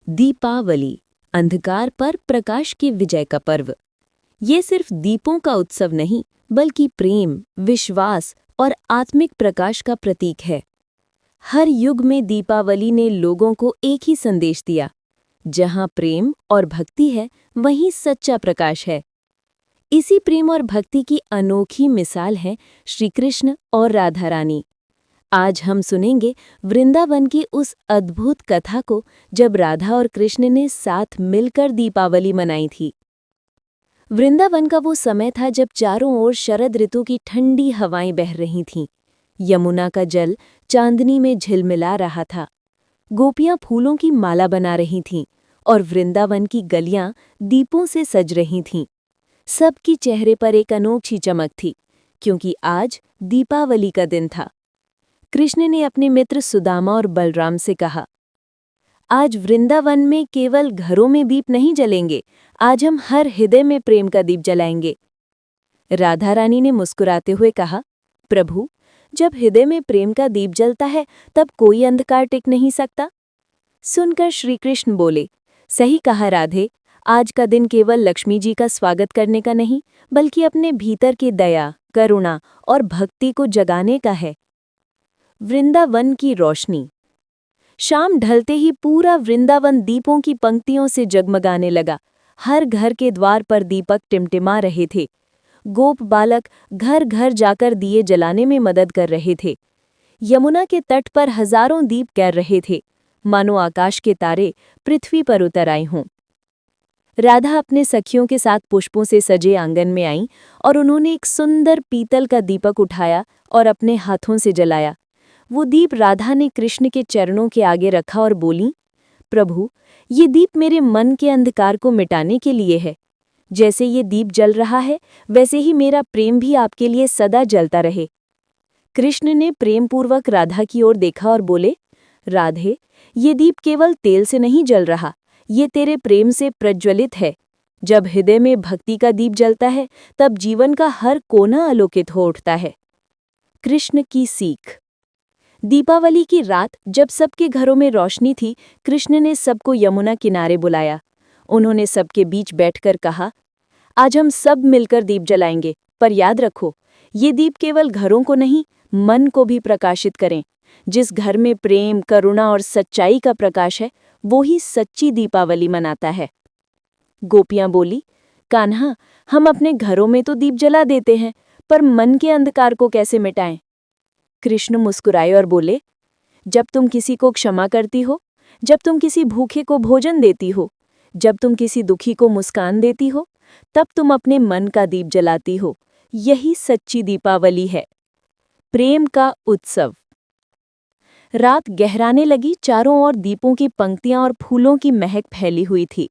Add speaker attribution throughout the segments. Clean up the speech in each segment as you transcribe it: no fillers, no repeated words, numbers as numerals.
Speaker 1: दीपावली, अंधकार पर प्रकाश की विजय का पर्व। ये सिर्फ दीपों का उत्सव नहीं, बल्कि प्रेम, विश्वास और आत्मिक प्रकाश का प्रतीक है। हर युग में दीपावली ने लोगों को एक ही संदेश दिया, जहां प्रेम और भक्ति है, वहीं सच्चा प्रकाश है। इसी प्रेम और भक्ति की अनोखी मिसाल है श्री कृष्ण और राधा रानी। आज हम सुनेंगे वृंदावन की उस अद्भुत कथा को, जब राधा और कृष्ण ने साथ मिलकर दीपावली मनाई थी। वृंदावन का वो समय था जब चारों ओर शरद ऋतु की ठंडी हवाएं बह रही थीं। यमुना का जल चांदनी में झिलमिला रहा था। गोपियां फूलों की माला बना रही थीं और वृंदावन की गलियां दीपों से सज रही थीं। सबकी चेहरे पर एक अनोखी चमक थी, क्योंकि आज दीपावली का दिन था। कृष्ण ने अपने मित्र सुदामा और बलराम से कहा, आज वृंदावन में केवल घरों में दीप नहीं जलेंगे, आज हम हर हृदय में प्रेम का दीप जलाएंगे। राधा रानी ने मुस्कुराते हुए कहा, प्रभु, जब हृदय में प्रेम का दीप जलता है, तब कोई अंधकार टिक नहीं सकता। सुनकर श्री कृष्ण बोले, सही कहा राधे, आज का दिन केवल लक्ष्मी जी का स्वागत करने का नहीं, बल्कि अपने भीतर की दया, करुणा और भक्ति को जगाने का है। वृंदावन की रोशनी। शाम ढलते ही पूरा वृंदावन दीपों की पंक्तियों से जगमगाने लगा। हर घर के द्वार पर दीपक टिमटिमा रहे थे। गोप बालक घर घर जाकर दिए जलाने में मदद कर रहे थे। यमुना के तट पर हजारों दीप कैर रहे थे, मानो आकाश के तारे पृथ्वी पर उतर आए हों। राधा अपने सखियों के साथ पुष्पों से सजे आंगन में आईं और उन्होंने एक सुंदर पीतल का दीपक उठाया और अपने हाथों से जलाया। वो दीप राधा ने कृष्ण के चरणों के आगे रखा और बोली, प्रभु, ये दीप मेरे मन के अंधकार को मिटाने के लिए है। जैसे ये दीप जल रहा है, वैसे ही मेरा प्रेम भी आपके लिए सदा जलता रहे। कृष्ण ने प्रेमपूर्वक राधा की ओर देखा और बोले, राधे, ये दीप केवल तेल से नहीं जल रहा, ये तेरे प्रेम से प्रज्वलित है। जब हृदय में भक्ति का दीप जलता है, तब जीवन का हर कोना आलोकित हो उठता है। कृष्ण की सीख। दीपावली की रात जब सबके घरों में रोशनी थी, कृष्ण ने सबको यमुना किनारे बुलाया। उन्होंने सबके बीच बैठकर कहा, आज हम सब मिलकर दीप जलाएंगे, पर याद रखो, ये दीप केवल घरों को नहीं, मन को भी प्रकाशित करें। जिस घर में प्रेम, करुणा और सच्चाई का प्रकाश है, वो ही सच्ची दीपावली मनाता है। गोपियां बोली, कान्हा, हम अपने घरों में तो दीप जला देते हैं, पर मन के अंधकार को कैसे मिटाएं? कृष्ण मुस्कुराए और बोले, जब तुम किसी को क्षमा करती हो, जब तुम किसी भूखे को भोजन देती हो, जब तुम किसी दुखी को मुस्कान देती हो, तब तुम अपने मन का दीप जलाती हो। यही सच्ची दीपावली है। प्रेम का उत्सव। रात गहराने लगी, चारों ओर दीपों की पंक्तियां और फूलों की महक फैली हुई थी।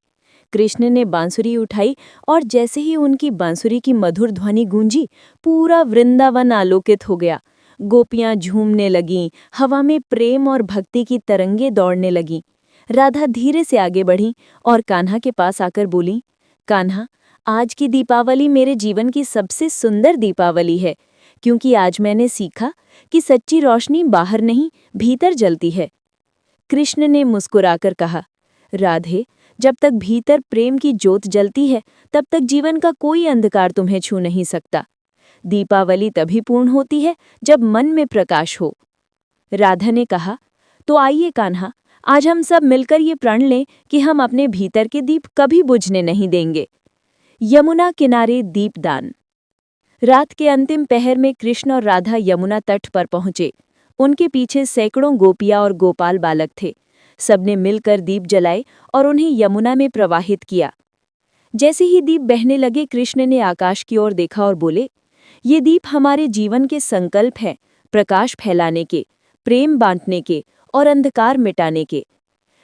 Speaker 1: कृष्ण ने बांसुरी उठाई और जैसे ही उनकी बांसुरी की मधुर ध्वनि गूंजी, पूरा वृंदावन आलोकित हो गया। गोपियां झूमने लगीं, हवा में प्रेम और भक्ति की तरंगे दौड़ने लगीं। राधा धीरे से आगे बढ़ी और कान्हा के पास आकर बोली, कान्हा, आज की दीपावली मेरे जीवन की सबसे सुंदर दीपावली है, क्योंकि आज मैंने सीखा कि सच्ची रोशनी बाहर नहीं, भीतर जलती है। कृष्ण ने मुस्कुराकर कहा, राधे, जब तक भीतर प्रेम की ज्योत जलती है, तब तक जीवन का कोई अंधकार तुम्हें छू नहीं सकता। दीपावली तभी पूर्ण होती है जब मन में प्रकाश हो। राधा ने कहा, तो आइए कान्हा, आज हम सब मिलकर ये प्रण लें कि हम अपने भीतर के दीप कभी बुझने नहीं देंगे। यमुना किनारे दीपदान। रात के अंतिम पहर में कृष्ण और राधा यमुना तट पर पहुंचे। उनके पीछे सैकड़ों गोपियां और गोपाल बालक थे। सबने मिलकर दीप जलाए और उन्हें यमुना में प्रवाहित किया। जैसे ही दीप बहने लगे, कृष्ण ने आकाश की ओर देखा और बोले, ये दीप हमारे जीवन के संकल्प हैं, प्रकाश फैलाने के, प्रेम बांटने के और अंधकार मिटाने के।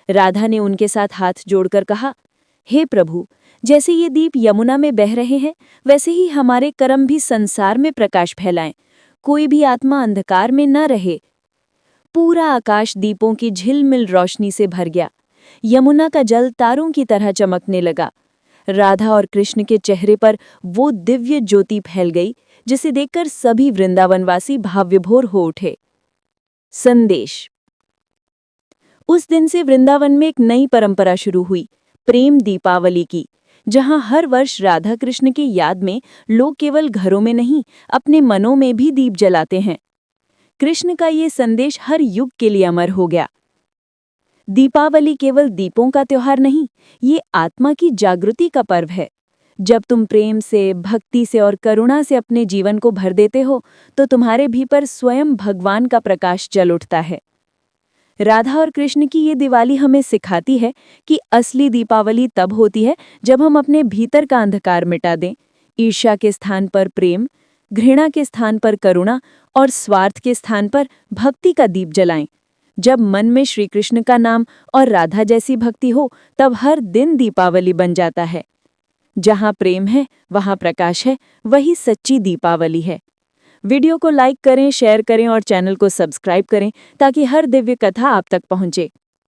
Speaker 1: राधा ने उनके साथ हाथ जोड़कर कहा, हे प्रभु, जैसे ये दीप यमुना में बह रहे हैं, वैसे ही हमारे कर्म भी संसार में प्रकाश फैलाएं। कोई भी आत्मा अंधकार में न रहे। पूरा आकाश दीपों की झिलमिल रोशनी से भर गया। यमुना का जल तारों की तरह चमकने लगा। राधा और कृष्ण के चेहरे पर वो दिव्य ज्योति फैल गई, जिसे देखकर सभी वृंदावनवासी भावविभोर हो उठे। संदेश। उस दिन से वृंदावन में एक नई परंपरा शुरू हुई, प्रेम दीपावली की, जहां हर वर्ष राधा कृष्ण की याद में लोग केवल घरों में नहीं, अपने मनों में भी दीप जलाते हैं। कृष्ण का ये संदेश हर युग के लिए अमर हो गया। दीपावली केवल दीपों का त्योहार नहीं, ये आत्मा की जागृति का पर्व है। जब तुम प्रेम से, भक्ति से और करुणा से अपने जीवन को भर देते हो, तो तुम्हारे भीतर स्वयं भगवान का प्रकाश जल उठता है। राधा और कृष्ण की ये दिवाली हमें सिखाती है कि असली दीपावली तब होती है जब हम अपने भीतर का अंधकार मिटा दें, ईर्ष्या के स्थान पर प्रेम, घृणा के स्थान पर करुणा और स्वार्थ के स्थान पर भक्ति का दीप जलाएं। जब मन में श्री कृष्ण का नाम और राधा जैसी भक्ति हो, तब हर दिन दीपावली बन जाता है। जहां प्रेम है, वहां प्रकाश है, वही सच्ची दीपावली है। वीडियो को लाइक करें, शेयर करें और चैनल को सब्सक्राइब करें ताकि हर दिव्य कथा आप तक पहुंचे।